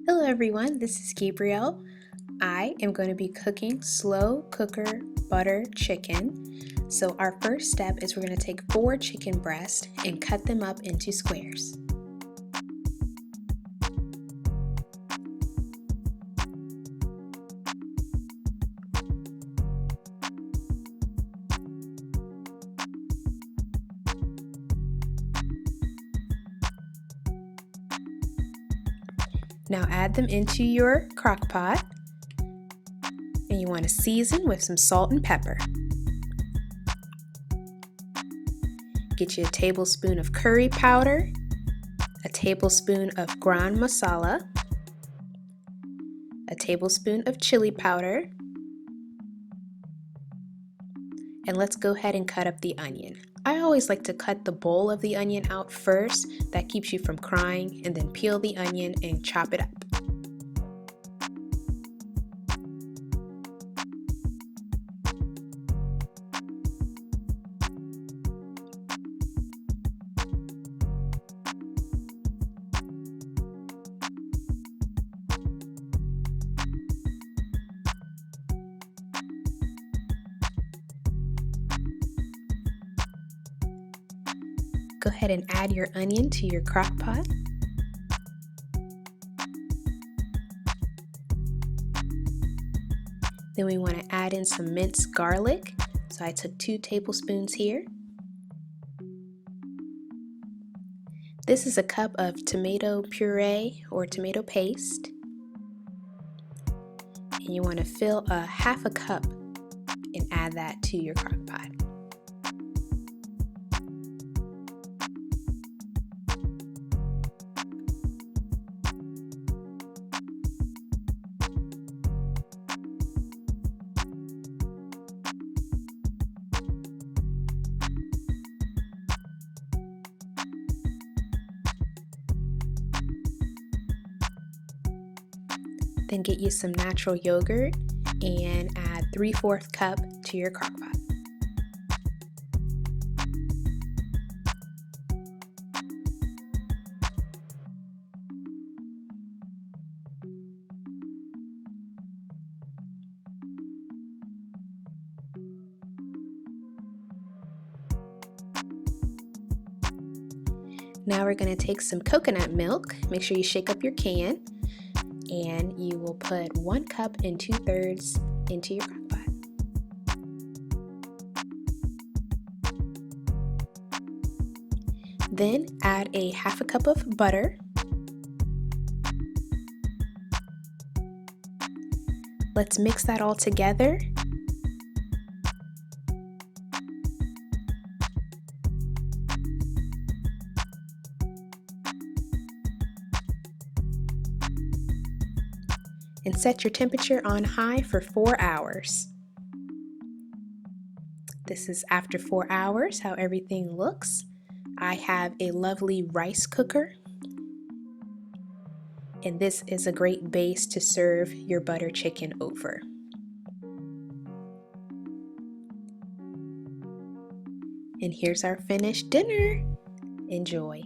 Hello everyone, this is Gabrielle. I am going to be cooking slow cooker butter chicken. So our first step is we're going to take 4 chicken breasts and cut them up into squares. Now add them into your crock pot, and you want to season with some salt and pepper. Get you a tablespoon of curry powder, a tablespoon of ground masala, a tablespoon of chili powder, and let's go ahead and cut up the onion. I always like to cut the bowl of the onion out first. That keeps you from crying, and then peel the onion and chop it up. Go ahead and add your onion to your crock pot. Then we want to add in some minced garlic. So I took 2 tablespoons here. This is a cup of tomato puree or tomato paste. And you want to fill a half a cup and add that to your crock pot. Then get you some natural yogurt and add 3/4 cup to your crock pot. Now we're going to take some coconut milk. Make sure you shake up your can. And you will put 1 cup and 2/3 into your crock pot. Then add a half a cup of butter. Let's mix that all together. And set your temperature on high for 4 hours. This is after 4 hours, how everything looks. I have a lovely rice cooker. And this is a great base to serve your butter chicken over. And here's our finished dinner. Enjoy.